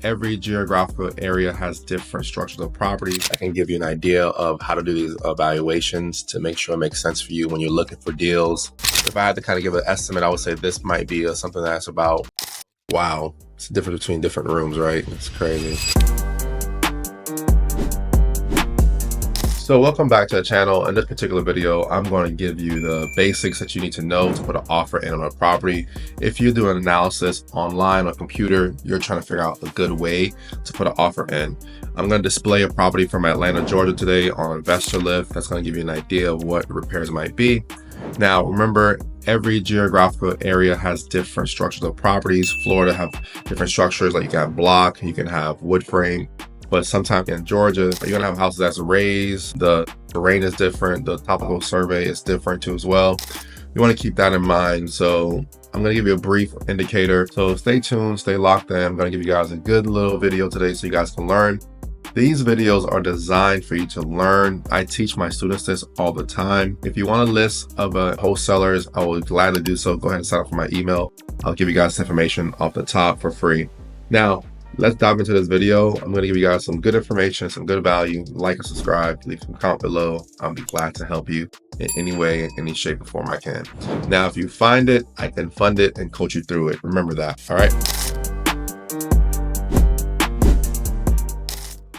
every geographical area has different structures of properties. I can give you an idea of how to do these evaluations to make sure it makes sense for you when you're looking for deals. If I had to kind of give an estimate, I would say this might be something that's about, wow, it's the difference between different rooms, right? It's crazy. So welcome back to the channel. In this particular video, I'm going to give you the basics that you need to know to put an offer in on a property. If you do an analysis online on a computer, you're trying to figure out a good way to put an offer in. I'm going to display a property from Atlanta, Georgia today on InvestorLift. That's going to give you an idea of what the repairs might be. Now, remember, every geographical area has different structures of properties. Florida have different structures, like you can have block, you can have wood frame. But sometimes in Georgia, you're gonna have houses that's raised, the terrain is different, the topical survey is different too as well. You wanna keep that in mind. So I'm gonna give you a brief indicator. So stay tuned, stay locked in. I'm gonna give you guys a good little video today so you guys can learn. These videos are designed for you to learn. I teach my students this all the time. If you want a list of wholesalers, I will gladly do so. Go ahead and sign up for my email. I'll give you guys this information off the top for free. Now, let's dive into this video. I'm going to give you guys some good information, some good value. Like and subscribe, leave some comment below. I'll be glad to help you in any way, in any shape or form I can. Now, if you find it, I can fund it and coach you through it. Remember that, all right?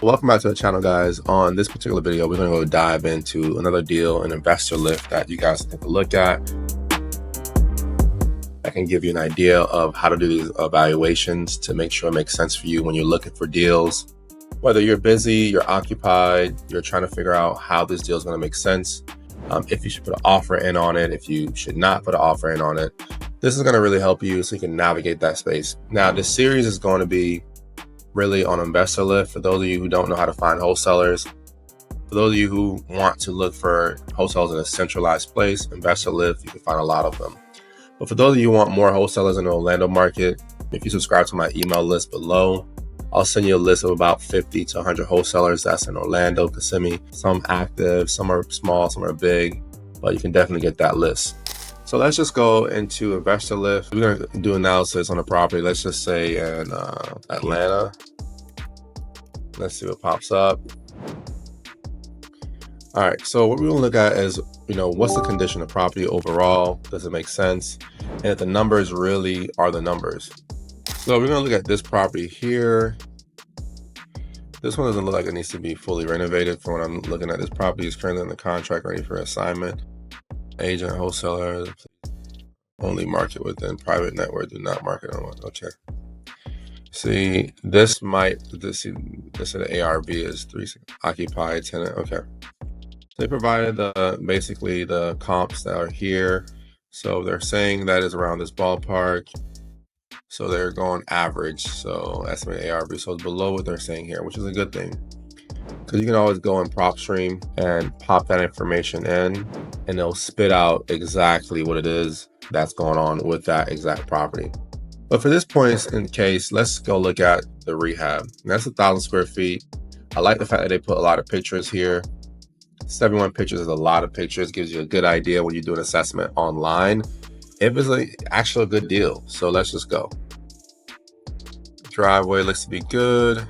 Welcome back to the channel, guys. On this particular video, we're going to go dive into another deal, an InvestorLift that you guys can take a look at. I can give you an idea of how to do these evaluations to make sure it makes sense for you when you're looking for deals. Whether you're busy, you're occupied, you're trying to figure out how this deal is going to make sense, if you should put an offer in on it, if you should not put an offer in on it. This is going to really help you so you can navigate that space. Now, this series is going to be really on InvestorLift. For those of you who don't know how to find wholesalers, for those of you who want to look for wholesalers in a centralized place, InvestorLift, you can find a lot of them. But for those of you who want more wholesalers in the Orlando market, if you subscribe to my email list below, I'll send you a list of about 50 to 100 wholesalers that's in Orlando, Kissimmee. Some active, some are small, some are big, but you can definitely get that list. So let's just go into InvestorLift. We're going to do analysis on a property, let's just say in Atlanta. Let's see what pops up. All right, so what we're going to look at is, what's the condition of property overall? Does it make sense? And if the numbers really are the numbers. So we're going to look at this property here. This one doesn't look like it needs to be fully renovated. From what I'm looking at, this property is currently in the contract, ready for assignment. Agent, wholesaler, only market within private network, do not market on one. Okay. See, this is the ARV is 3 occupied tenant. Okay. They provided basically the comps that are here. So they're saying that is around this ballpark. So they're going average. So estimated ARV. So it's below what they're saying here, which is a good thing. Because you can always go in PropStream and pop that information in, and it'll spit out exactly what it is that's going on with that exact property. But for this point in case, let's go look at the Rehab. And that's 1,000 square feet. I like the fact that they put a lot of pictures here. 71 pictures is a lot of pictures, gives you a good idea when you do an assessment online if it's actually a good deal. So let's just go. Driveway looks to be good.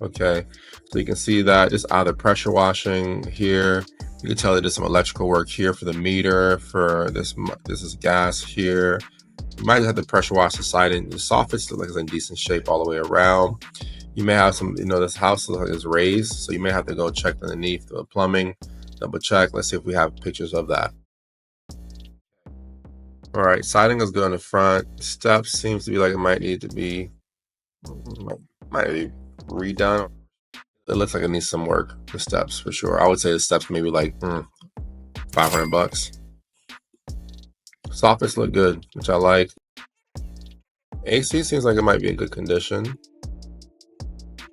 Okay, so you can see that just either pressure washing here. You can tell they did some electrical work here for the meter. For this is gas here. You might have to pressure wash the siding. The soffits look like it's in decent shape all the way around. You may have some, this house is raised, so you may have to go check underneath the plumbing, double check. Let's see if we have pictures of that. All right, siding is good on the front. Steps seems to be like it might need to be, redone. It looks like it needs some work, the steps for sure. I would say the steps maybe like $500. Soffits look good, which I like. AC seems like it might be in good condition.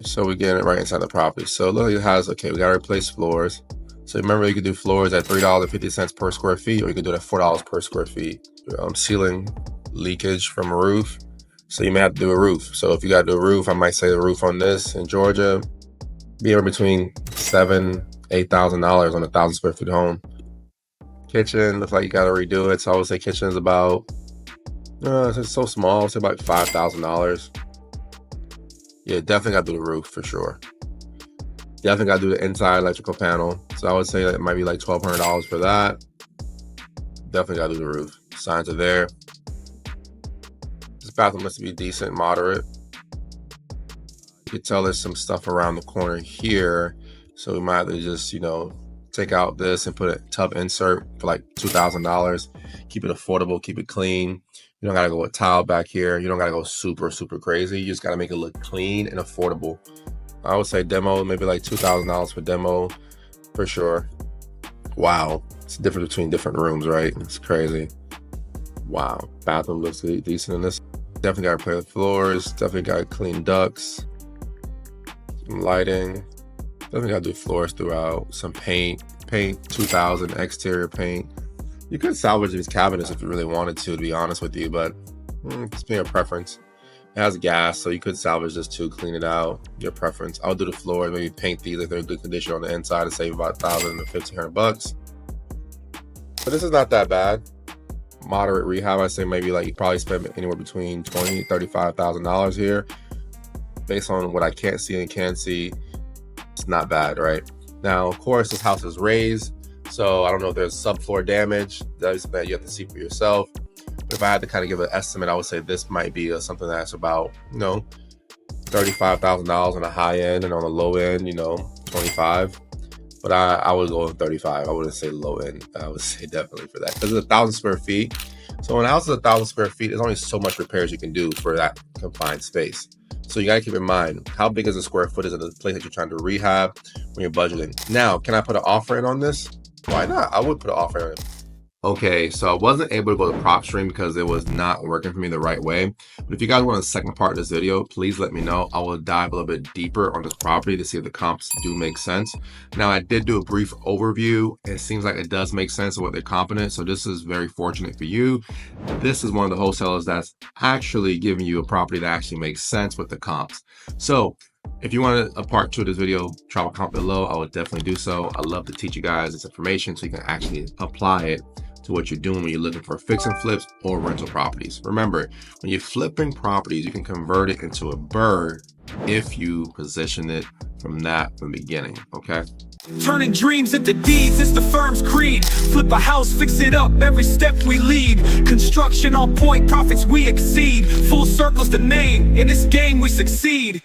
So we're getting it right inside the property. So it looks like it has, okay, we got to replace floors. So remember, you could do floors at $3.50 per square feet, or you could do it at $4 per square feet. Ceiling leakage from a roof. So you may have to do a roof. So if you got to do a roof, I might say the roof on this in Georgia, be anywhere between $7,000 to $8,000 on a 1,000 square foot home. Kitchen, looks like you got to redo it. So I would say kitchen is about, it's so small, it's about $5,000. Yeah, definitely got to do the roof for sure. Definitely got to do the inside electrical panel. So I would say that it might be like $1,200 for that. Definitely got to do the roof. Signs are there. This bathroom must be decent, moderate. You can tell there's some stuff around the corner here. So we might have to just, you know, take out this and put a tub insert for like $2,000. Keep it affordable, keep it clean. You don't gotta go with tile back here. You don't gotta go super crazy. You just gotta make it look clean and affordable. I would say demo, maybe like $2,000 for demo for sure. Wow, it's the difference between different rooms, right? It's crazy. Wow, bathroom looks decent in this. Definitely gotta repair the floors. Definitely gotta clean ducts. Some lighting. Definitely gotta do floors throughout. Some paint 2000 exterior paint. You could salvage these cabinets if you really wanted to be honest with you, but it's your preference. It has gas, so you could salvage this too, clean it out, your preference. I'll do the floors, maybe paint these if they're in good condition on the inside to save about $1,000 to $1,500. But this is not that bad. Moderate rehab, I say maybe like you probably spend anywhere between $20,000 to $35,000 here. Based on what I can't see and can see, it's not bad, right? Now, of course, this house is raised, so I don't know if there's subfloor damage. That's that you have to see for yourself. But if I had to kind of give an estimate, I would say this might be something that's about, you know, $35,000 on the high end, and on the low end, you know, 25. But I would go with 35. I wouldn't say low end. I would say definitely for that, because it's 1,000 square feet. So when a house is 1,000 square feet, there's only so much repairs you can do for that confined space. So you gotta keep in mind, how big is the square footage of the place that you're trying to rehab when you're budgeting. Now, can I put an offer in on this? Why not? I would put an offer in. Okay, so I wasn't able to go to PropStream because it was not working for me the right way. But if you guys want the second part of this video, please let me know. I will dive a little bit deeper on this property to see if the comps do make sense. Now, I did do a brief overview. It seems like it does make sense of what they're competent. So this is very fortunate for you. This is one of the wholesalers that's actually giving you a property that actually makes sense with the comps. So if you want a part 2 of this video, drop a comment below. I would definitely do so. I love to teach you guys this information so you can actually apply it to what you're doing when you're looking for fix and flips or rental properties. Remember, when you're flipping properties, you can convert it into a BRRRR if you position it from the beginning, okay? Turning dreams into deeds is the firm's creed. Flip a house, fix it up, every step we lead. Construction on point, profits we exceed. Full circle's the name, in this game we succeed.